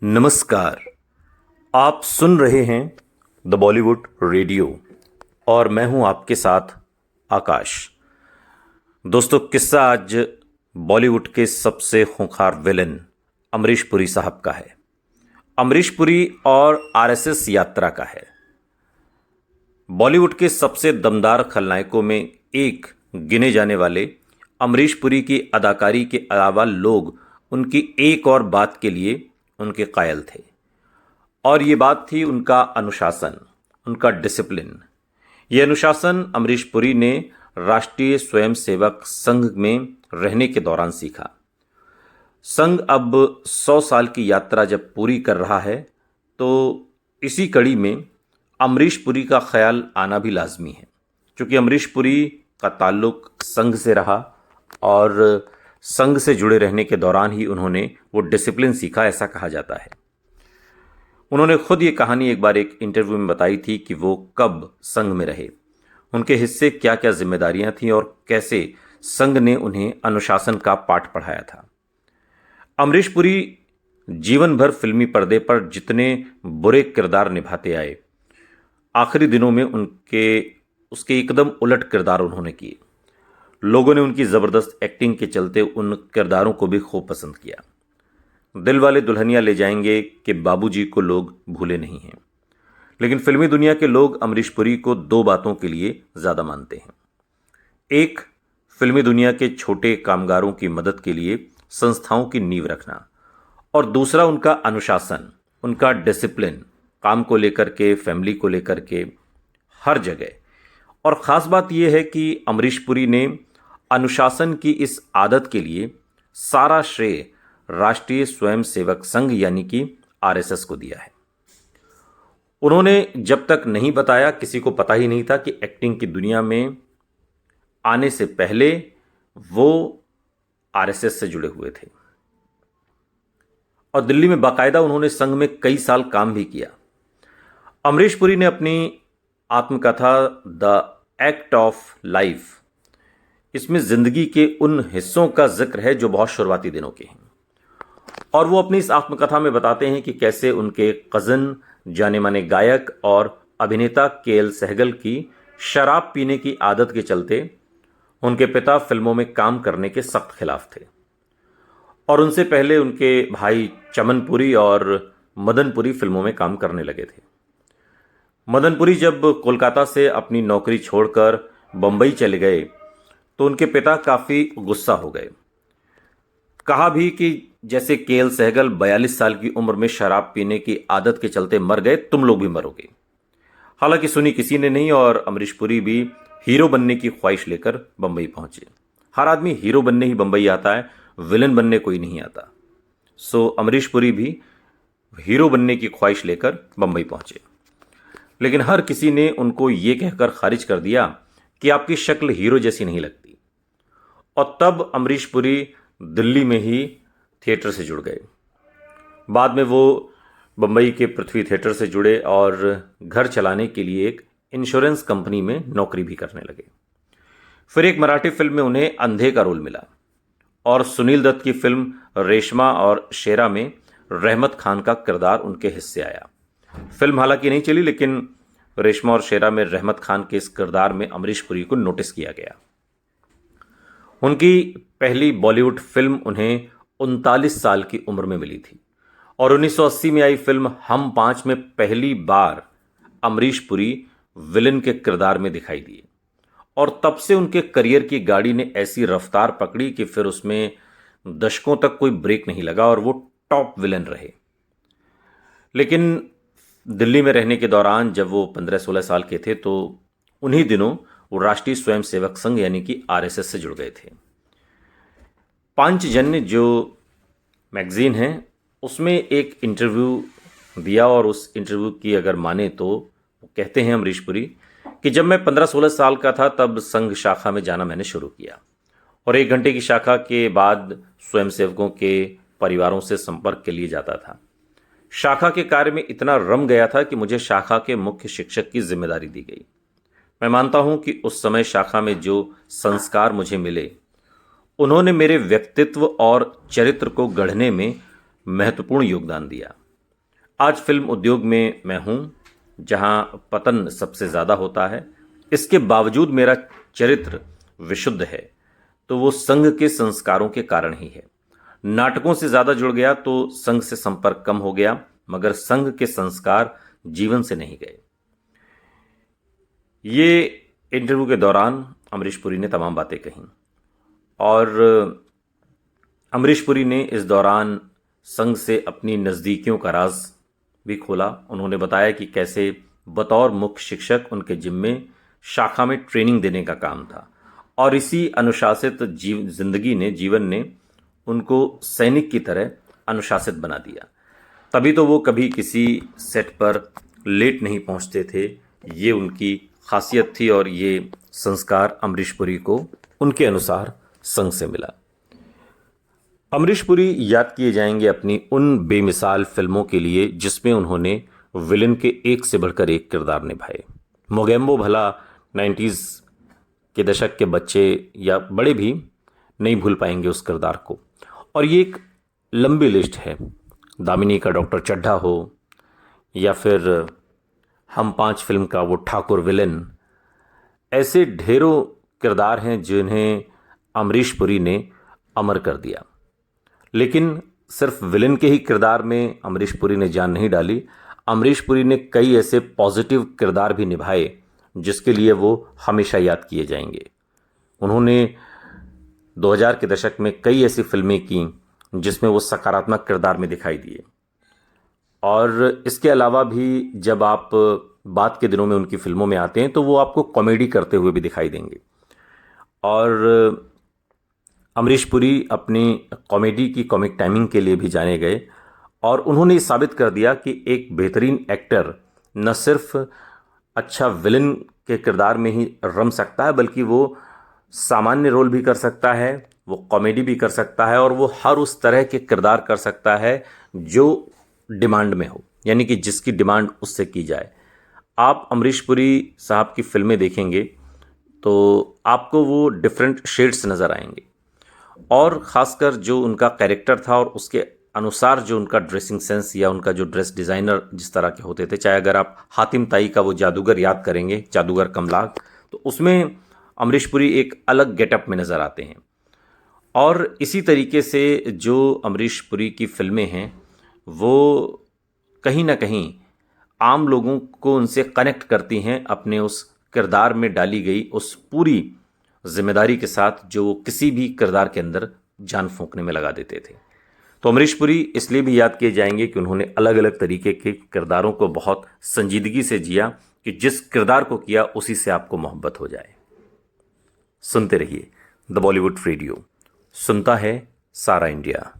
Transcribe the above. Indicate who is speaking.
Speaker 1: नमस्कार। आप सुन रहे हैं द बॉलीवुड रेडियो और मैं हूं आपके साथ आकाश। दोस्तों, किस्सा आज बॉलीवुड के सबसे खूंखार विलन अमरीश पुरी साहब का है। अमरीश पुरी और आरएसएस यात्रा का है। बॉलीवुड के सबसे दमदार खलनायकों में एक गिने जाने वाले अमरीश पुरी की अदाकारी के अलावा लोग उनकी एक और बात के लिए उनके कायल थे, और ये बात थी उनका अनुशासन, उनका डिसिप्लिन। ये अनुशासन अमरीश पुरी ने राष्ट्रीय स्वयंसेवक संघ में रहने के दौरान सीखा। संघ अब 100 साल की यात्रा जब पूरी कर रहा है तो इसी कड़ी में अमरीश पुरी का ख्याल आना भी लाजमी है, क्योंकि अमरीश पुरी का ताल्लुक संघ से रहा और संघ से जुड़े रहने के दौरान ही उन्होंने वो डिसिप्लिन सीखा, ऐसा कहा जाता है। उन्होंने खुद ये कहानी एक बार एक इंटरव्यू में बताई थी कि वो कब संघ में रहे, उनके हिस्से क्या क्या जिम्मेदारियां थीं और कैसे संघ ने उन्हें अनुशासन का पाठ पढ़ाया था। अमरीश पुरी जीवन भर फिल्मी पर्दे पर जितने बुरे किरदार निभाते आए, आखिरी दिनों में उसके एकदम उलट किरदार उन्होंने किए। लोगों ने उनकी ज़बरदस्त एक्टिंग के चलते उन किरदारों को भी खूब पसंद किया। दिलवाले दुल्हनिया ले जाएंगे कि बाबूजी को लोग भूले नहीं हैं, लेकिन फिल्मी दुनिया के लोग अमरीश पुरी को दो बातों के लिए ज़्यादा मानते हैं। एक, फिल्मी दुनिया के छोटे कामगारों की मदद के लिए संस्थाओं की नींव रखना, और दूसरा उनका अनुशासन, उनका डिसिप्लिन, काम को लेकर के, फैमिली को लेकर के, हर जगह। और ख़ास बात यह है कि अमरीश पुरी ने अनुशासन की इस आदत के लिए सारा श्रेय राष्ट्रीय स्वयंसेवक संघ यानी कि आरएसएस को दिया है। उन्होंने जब तक नहीं बताया, किसी को पता ही नहीं था कि एक्टिंग की दुनिया में आने से पहले वो आरएसएस से जुड़े हुए थे, और दिल्ली में बाकायदा उन्होंने संघ में कई साल काम भी किया। अमरीश पुरी ने अपनी आत्मकथा द एक्ट ऑफ लाइफ, इसमें जिंदगी के उन हिस्सों का जिक्र है जो बहुत शुरुआती दिनों के हैं, और वो अपनी इस आत्मकथा में बताते हैं कि कैसे उनके कज़न जाने माने गायक और अभिनेता केएल सहगल की शराब पीने की आदत के चलते उनके पिता फिल्मों में काम करने के सख्त खिलाफ थे, और उनसे पहले उनके भाई चमन पुरी और मदन पुरी फिल्मों में काम करने लगे थे। मदन पुरी जब कोलकाता से अपनी नौकरी छोड़कर बंबई चले गए तो उनके पिता काफ़ी गुस्सा हो गए। कहा भी कि जैसे केएल सहगल 42 साल की उम्र में शराब पीने की आदत के चलते मर गए, तुम लोग भी मरोगे। हालांकि सुनी किसी ने नहीं, और अमरीश पुरी भी हीरो बनने की ख्वाहिश लेकर बंबई पहुंचे। हर आदमी हीरो बनने ही बंबई आता है, विलन बनने कोई नहीं आता। सो अमरीश पुरी भी हीरो बनने की ख्वाहिश लेकर बंबई पहुंचे, लेकिन हर किसी ने उनको ये कहकर खारिज कर दिया कि आपकी शक्ल हीरो जैसी नहीं लगती। और तब अमरीश पुरी दिल्ली में ही थिएटर से जुड़ गए। बाद में वो बंबई के पृथ्वी थिएटर से जुड़े और घर चलाने के लिए एक इंश्योरेंस कंपनी में नौकरी भी करने लगे। फिर एक मराठी फिल्म में उन्हें अंधे का रोल मिला, और सुनील दत्त की फिल्म रेशमा और शेरा में रहमत खान का किरदार उनके हिस्से आया। फिल्म हालांकि नहीं चली, लेकिन रेशमा और शेरा में रहमत खान के इस किरदार में अमरीश पुरी को नोटिस किया गया। उनकी पहली बॉलीवुड फिल्म उन्हें 39 साल की उम्र में मिली थी, और 1980 में आई फिल्म हम 5 में पहली बार अमरीश पुरी विलन के किरदार में दिखाई दिए, और तब से उनके करियर की गाड़ी ने ऐसी रफ्तार पकड़ी कि फिर उसमें दशकों तक कोई ब्रेक नहीं लगा और वो टॉप विलन रहे। लेकिन दिल्ली में रहने के दौरान जब वो 15-16 साल के थे तो उन्हीं दिनों वो राष्ट्रीय स्वयंसेवक संघ यानी कि आरएसएस से जुड़ गए थे। पांचजन्य जो मैगजीन है उसमें एक इंटरव्यू दिया, और उस इंटरव्यू की अगर माने तो वो कहते हैं अमरीश पुरी कि जब मैं 15-16 साल का था तब संघ शाखा में जाना मैंने शुरू किया, और 1 घंटे की शाखा के बाद स्वयंसेवकों के परिवारों से संपर्क के लिए जाता था। शाखा के कार्य में इतना रम गया था कि मुझे शाखा के मुख्य शिक्षक की जिम्मेदारी दी गई। मैं मानता हूं कि उस समय शाखा में जो संस्कार मुझे मिले उन्होंने मेरे व्यक्तित्व और चरित्र को गढ़ने में महत्वपूर्ण योगदान दिया। आज फिल्म उद्योग में मैं हूं जहां पतन सबसे ज़्यादा होता है, इसके बावजूद मेरा चरित्र विशुद्ध है तो वो संघ के संस्कारों के कारण ही है। नाटकों से ज़्यादा जुड़ गया तो संघ से संपर्क कम हो गया, मगर संघ के संस्कार जीवन से नहीं गए। ये इंटरव्यू के दौरान अमरीश पुरी ने तमाम बातें कहीं और अमरीश पुरी ने इस दौरान संघ से अपनी नज़दीकियों का राज भी खोला। उन्होंने बताया कि कैसे बतौर मुख्य शिक्षक उनके जिम्मे शाखा में ट्रेनिंग देने का काम था और इसी अनुशासित जीवन ने उनको सैनिक की तरह अनुशासित बना दिया। तभी तो वो कभी किसी सेट पर लेट नहीं पहुंचते थे। ये उनकी खासियत थी और ये संस्कार अमरीश पुरी को उनके अनुसार संघ से मिला। अमरीश पुरी याद किए जाएंगे अपनी उन बेमिसाल फिल्मों के लिए जिसमें उन्होंने विलन के एक से बढ़कर एक किरदार निभाए। मोगेम्बो भला 90s के दशक के बच्चे या बड़े भी नहीं भूल पाएंगे उस किरदार को। और ये एक लंबी लिस्ट है, दामिनी का डॉक्टर चड्ढा हो या फिर हम 5 फिल्म का वो ठाकुर विलन, ऐसे ढेरों किरदार हैं जिन्हें अमरीश पुरी ने अमर कर दिया। लेकिन सिर्फ विलन के ही किरदार में अमरीश पुरी ने जान नहीं डाली। अमरीश पुरी ने कई ऐसे पॉजिटिव किरदार भी निभाए जिसके लिए वो हमेशा याद किए जाएंगे। उन्होंने 2000 के दशक में कई ऐसी फिल्में की जिसमें वो सकारात्मक किरदार में दिखाई दिए और इसके अलावा भी जब आप बाद के दिनों में उनकी फिल्मों में आते हैं तो वो आपको कॉमेडी करते हुए भी दिखाई देंगे। और अमरीश पुरी अपनी कॉमेडी की कॉमिक टाइमिंग के लिए भी जाने गए और उन्होंने साबित कर दिया कि एक बेहतरीन एक्टर न सिर्फ अच्छा विलन के किरदार में ही रम सकता है बल्कि वो सामान्य रोल भी कर सकता है, वो कॉमेडी भी कर सकता है और वो हर उस तरह के किरदार कर सकता है जो डिमांड में हो, यानी कि जिसकी डिमांड उससे की जाए। आप अमरीश पुरी साहब की फिल्में देखेंगे तो आपको वो डिफरेंट शेड्स नज़र आएंगे और ख़ासकर जो उनका कैरेक्टर था और उसके अनुसार जो उनका ड्रेसिंग सेंस या उनका जो ड्रेस डिज़ाइनर जिस तरह के होते थे, चाहे अगर आप हातिम ताई का वो जादूगर याद करेंगे, जादूगर कमलाग, तो उसमें अमरीश पुरी एक अलग गेटअप में नज़र आते हैं। और इसी तरीके से जो अमरीश पुरी की फिल्में हैं वो कहीं ना कहीं आम लोगों को उनसे कनेक्ट करती हैं अपने उस किरदार में डाली गई उस पूरी जिम्मेदारी के साथ जो वो किसी भी किरदार के अंदर जान फूंकने में लगा देते थे। तो अमरीश पुरी इसलिए भी याद किए जाएंगे कि उन्होंने अलग अलग तरीके के किरदारों को बहुत संजीदगी से जिया कि जिस किरदार को किया उसी से आपको मोहब्बत हो जाए। सुनते रहिए द बॉलीवुड रेडियो, सुनता है सारा इंडिया।